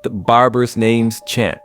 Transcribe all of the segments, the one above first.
the Barbarous Names Chant.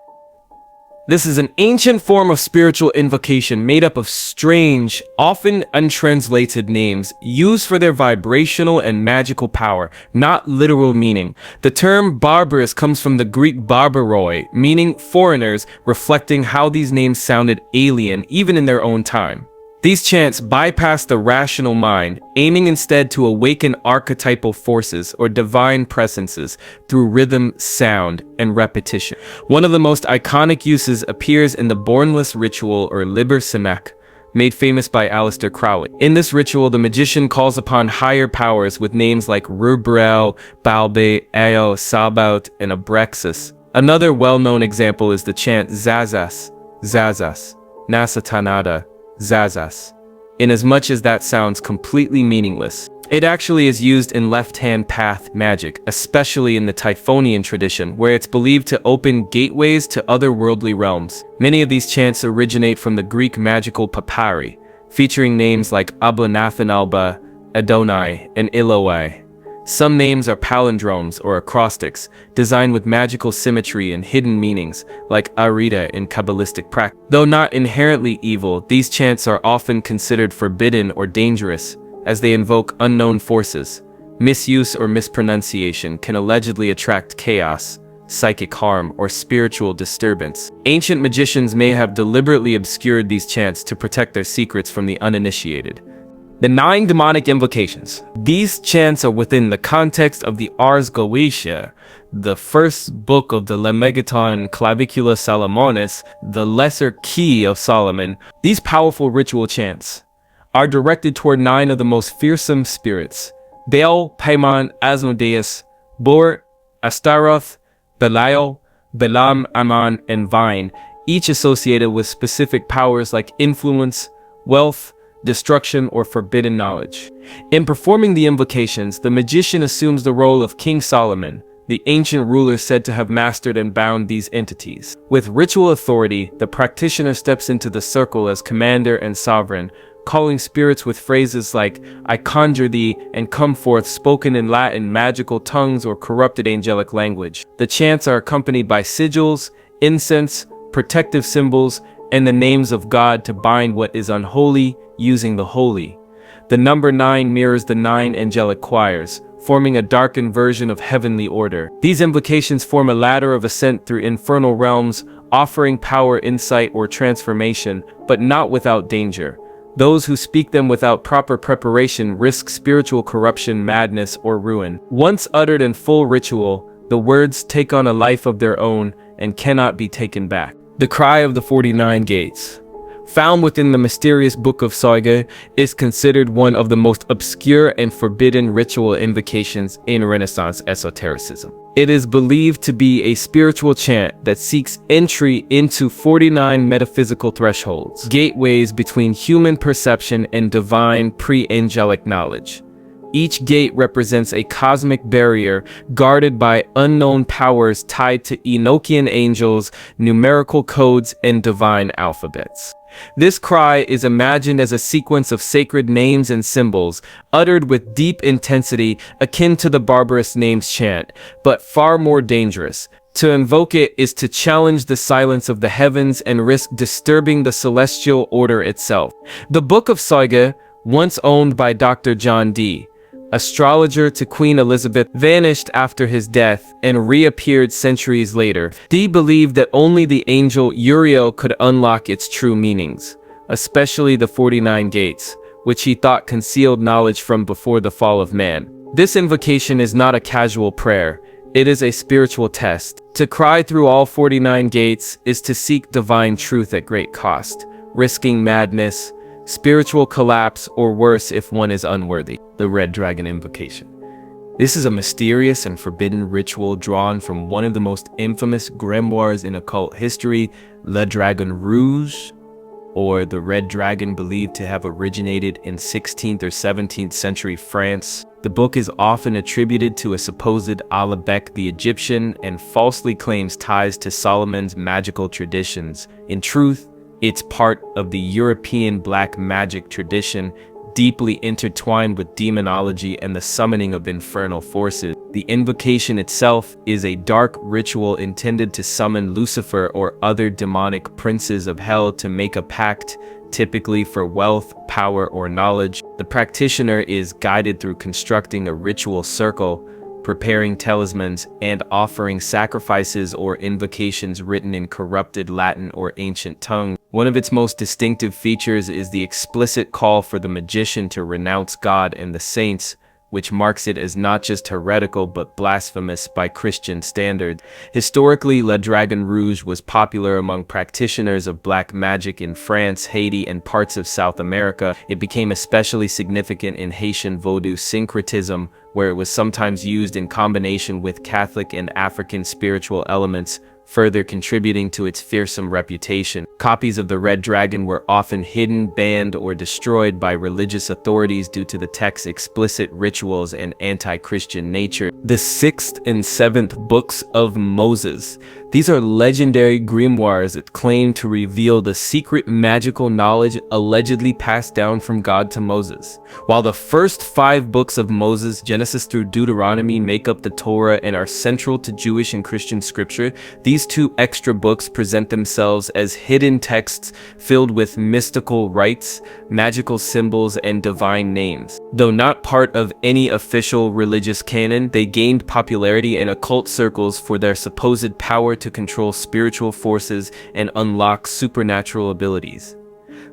This is an ancient form of spiritual invocation made up of strange, often untranslated names used for their vibrational and magical power, not literal meaning. The term barbarous comes from the Greek barbaroi, meaning foreigners, reflecting how these names sounded alien even in their own time. These chants bypass the rational mind, aiming instead to awaken archetypal forces or divine presences through rhythm, sound, and repetition. One of the most iconic uses appears in the Bornless ritual or Liber Simek, made famous by Aleister Crowley. In this ritual, the magician calls upon higher powers with names like Rubrel, Balbe, Eo, Sabaut, and Abrexas. Another well-known example is the chant Zazas, Zazas, Nasatanada, Zazas, inasmuch as that sounds completely meaningless. It actually is used in left-hand path magic, especially in the Typhonian tradition, where it's believed to open gateways to otherworldly realms. Many of these chants originate from the Greek magical papyri, featuring names like Abonathanalba, Adonai, and Eloi. Some names are palindromes or acrostics, designed with magical symmetry and hidden meanings, like Arita in Kabbalistic practice. Though not inherently evil, these chants are often considered forbidden or dangerous, as they invoke unknown forces. Misuse or mispronunciation can allegedly attract chaos, psychic harm, or spiritual disturbance. Ancient magicians may have deliberately obscured these chants to protect their secrets from the uninitiated. The Nine Demonic Invocations. These chants are within the context of the Ars Goetia, the first book of the Lemegeton Clavicula Salomonis, the lesser key of Solomon. These powerful ritual chants are directed toward 9 of the most fearsome spirits: Baal, Paimon, Asmodeus, Bor, Astaroth, Belial, Balaam, Ammon, and Vine, each associated with specific powers like influence, wealth, destruction, or forbidden knowledge. In performing the invocations, the magician assumes the role of King Solomon, the ancient ruler said to have mastered and bound these entities. With ritual authority, the practitioner steps into the circle as commander and sovereign, calling spirits with phrases like, "I conjure thee," and "come forth," spoken in Latin, magical tongues, or corrupted angelic language. The chants are accompanied by sigils, incense, protective symbols, and the names of God to bind what is unholy, using the holy. The number 9 mirrors the 9 angelic choirs, forming a darkened version of heavenly order. These invocations form a ladder of ascent through infernal realms, offering power, insight, or transformation, but not without danger. Those who speak them without proper preparation risk spiritual corruption, madness, or ruin. Once uttered in full ritual, the words take on a life of their own and cannot be taken back. The Cry of the 49 Gates, found within the mysterious Book of Soyga, is considered one of the most obscure and forbidden ritual invocations in Renaissance esotericism. It is believed to be a spiritual chant that seeks entry into 49 metaphysical thresholds, gateways between human perception and divine pre-angelic knowledge. Each gate represents a cosmic barrier guarded by unknown powers tied to Enochian angels, numerical codes, and divine alphabets. This cry is imagined as a sequence of sacred names and symbols, uttered with deep intensity, akin to the Barbarous Names Chant, but far more dangerous. To invoke it is to challenge the silence of the heavens and risk disturbing the celestial order itself. The Book of Soyga, once owned by Dr. John D., astrologer to Queen Elizabeth, vanished after his death and reappeared centuries later. Dee believed that only the angel Uriel could unlock its true meanings, especially the 49 gates, which he thought concealed knowledge from before the fall of man. This invocation is not a casual prayer. It is a spiritual test. To cry through all 49 gates is to seek divine truth at great cost, risking madness, spiritual collapse, or worse if one is unworthy. The Red Dragon Invocation. This is a mysterious and forbidden ritual drawn from one of the most infamous grimoires in occult history, Le Dragon Rouge, or the Red Dragon, believed to have originated in 16th or 17th century France. The book is often attributed to a supposed Alabek the Egyptian and falsely claims ties to Solomon's magical traditions. In truth, it's part of the European black magic tradition, deeply intertwined with demonology and the summoning of infernal forces. The invocation itself is a dark ritual intended to summon Lucifer or other demonic princes of hell to make a pact, typically for wealth, power, or knowledge. The practitioner is guided through constructing a ritual circle, preparing talismans, and offering sacrifices or invocations written in corrupted Latin or ancient tongue. One of its most distinctive features is the explicit call for the magician to renounce God and the saints, which marks it as not just heretical but blasphemous by Christian standards. Historically, Le Dragon Rouge was popular among practitioners of black magic in France, Haiti, and parts of South America. It became especially significant in Haitian Vodou syncretism, where it was sometimes used in combination with Catholic and African spiritual elements, further contributing to its fearsome reputation. Copies of the Red Dragon were often hidden, banned, or destroyed by religious authorities due to the text's explicit rituals and anti-Christian nature. The 6th and 7th Books of Moses. These are legendary grimoires that claim to reveal the secret magical knowledge allegedly passed down from God to Moses. While the first 5 books of Moses, Genesis through Deuteronomy, make up the Torah and are central to Jewish and Christian scripture, these 2 extra books present themselves as hidden texts filled with mystical rites, magical symbols, and divine names. Though not part of any official religious canon, they gained popularity in occult circles for their supposed power to control spiritual forces and unlock supernatural abilities.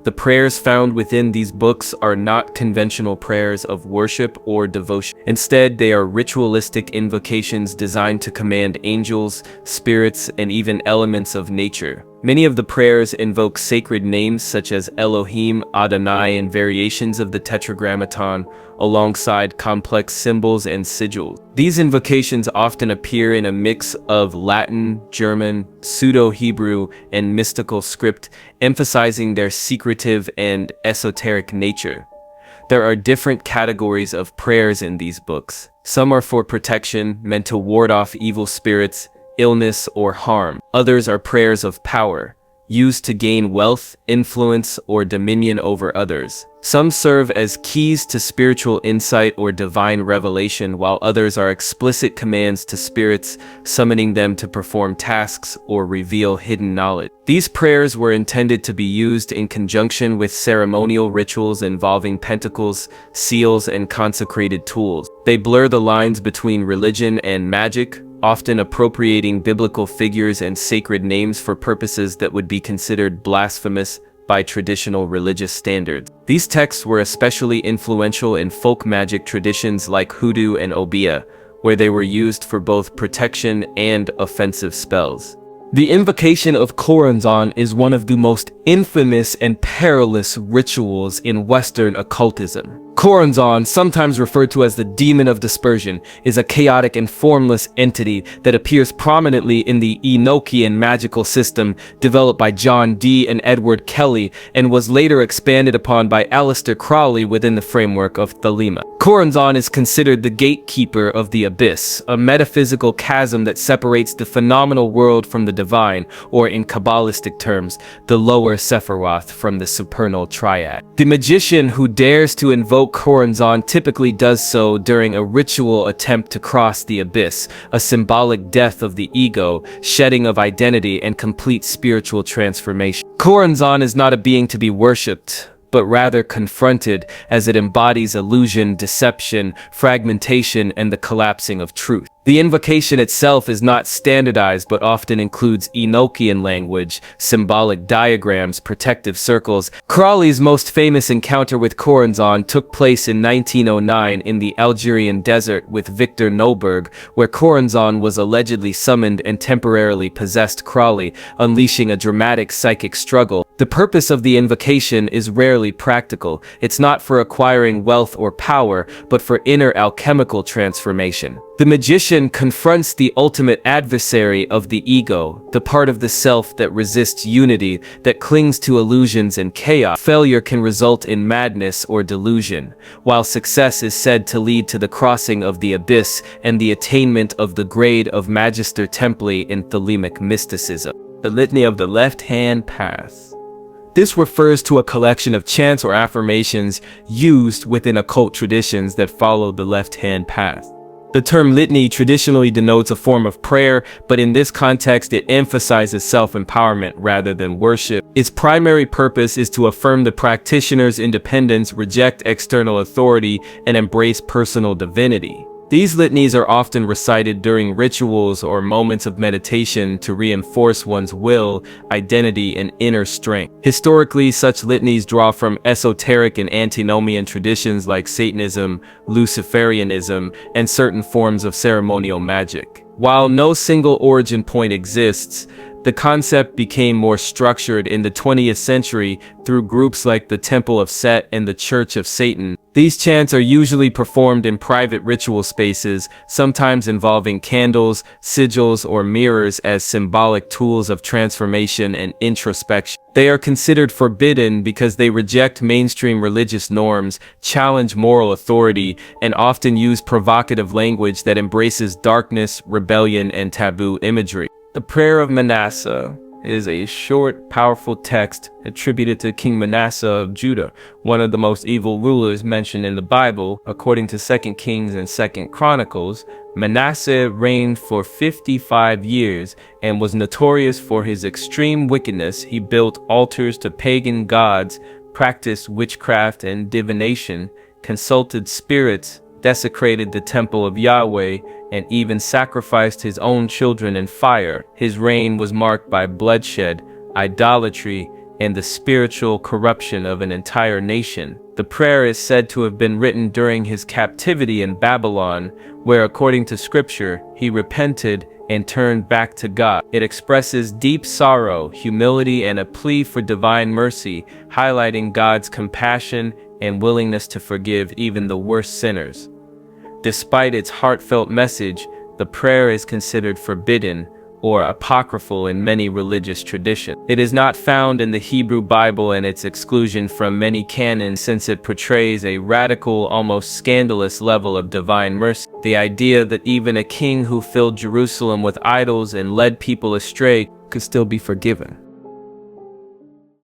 The prayers found within these books are not conventional prayers of worship or devotion. Instead, they are ritualistic invocations designed to command angels, spirits, and even elements of nature. Many of the prayers invoke sacred names such as Elohim, Adonai, and variations of the Tetragrammaton, alongside complex symbols and sigils. These invocations often appear in a mix of Latin, German, Pseudo-Hebrew, and mystical script, emphasizing their secretive and esoteric nature. There are different categories of prayers in these books. Some are for protection, meant to ward off evil spirits, illness, or harm. Others are prayers of power, used to gain wealth, influence, or dominion over others. Some serve as keys to spiritual insight or divine revelation, while others are explicit commands to spirits, summoning them to perform tasks or reveal hidden knowledge. These prayers were intended to be used in conjunction with ceremonial rituals involving pentacles, seals, and consecrated tools. They blur the lines between religion and magic, often appropriating biblical figures and sacred names for purposes that would be considered blasphemous by traditional religious standards. These texts were especially influential in folk magic traditions like hoodoo and obeah, where they were used for both protection and offensive spells. The Invocation of Choronzon is one of the most infamous and perilous rituals in Western occultism. Choronzon, sometimes referred to as the Demon of Dispersion, is a chaotic and formless entity that appears prominently in the Enochian magical system developed by John Dee and Edward Kelly, and was later expanded upon by Aleister Crowley within the framework of Thelema. Choronzon is considered the gatekeeper of the abyss, a metaphysical chasm that separates the phenomenal world from the divine, or in Kabbalistic terms, the lower Sephiroth from the supernal triad. The magician who dares to invoke Choronzon typically does so during a ritual attempt to cross the abyss, a symbolic death of the ego, shedding of identity, and complete spiritual transformation. Choronzon is not a being to be worshipped, but rather confronted, as it embodies illusion, deception, fragmentation, and the collapsing of truth. The invocation itself is not standardized but often includes Enochian language, symbolic diagrams, protective circles. Crowley's most famous encounter with Choronzon took place in 1909 in the Algerian desert with Victor Noberg, where Choronzon was allegedly summoned and temporarily possessed Crowley, unleashing a dramatic psychic struggle. The purpose of the invocation is rarely practical. It's not for acquiring wealth or power, but for inner alchemical transformation. The magician confronts the ultimate adversary of the ego, the part of the self that resists unity, that clings to illusions and chaos. Failure can result in madness or delusion, while success is said to lead to the crossing of the abyss and the attainment of the grade of Magister Templi in Thelemic mysticism. The Litany of the Left-Hand Path. This refers to a collection of chants or affirmations used within occult traditions that follow the left-hand path. The term litany traditionally denotes a form of prayer, but in this context it emphasizes self-empowerment rather than worship. Its primary purpose is to affirm the practitioner's independence, reject external authority, and embrace personal divinity. These litanies are often recited during rituals or moments of meditation to reinforce one's will, identity, and inner strength. Historically, such litanies draw from esoteric and antinomian traditions like Satanism, Luciferianism, and certain forms of ceremonial magic. While no single origin point exists, the concept became more structured in the 20th century through groups like the Temple of Set and the Church of Satan. These chants are usually performed in private ritual spaces, sometimes involving candles, sigils, or mirrors as symbolic tools of transformation and introspection. They are considered forbidden because they reject mainstream religious norms, challenge moral authority, and often use provocative language that embraces darkness, rebellion, and taboo imagery. The Prayer of Manasseh is a short, powerful text attributed to King Manasseh of Judah, one of the most evil rulers mentioned in the Bible. According to 2 Kings and 2 Chronicles, Manasseh reigned for 55 years and was notorious for his extreme wickedness. He built altars to pagan gods, practiced witchcraft and divination, consulted spirits, desecrated the temple of Yahweh, and even sacrificed his own children in fire. His reign was marked by bloodshed, idolatry, and the spiritual corruption of an entire nation. The prayer is said to have been written during his captivity in Babylon, where, according to scripture, he repented and turned back to God. It expresses deep sorrow, humility, and a plea for divine mercy, highlighting God's compassion and willingness to forgive even the worst sinners. Despite its heartfelt message, the prayer is considered forbidden or apocryphal in many religious traditions. It is not found in the Hebrew Bible, and its exclusion from many canons since it portrays a radical, almost scandalous level of divine mercy. The idea that even a king who filled Jerusalem with idols and led people astray could still be forgiven.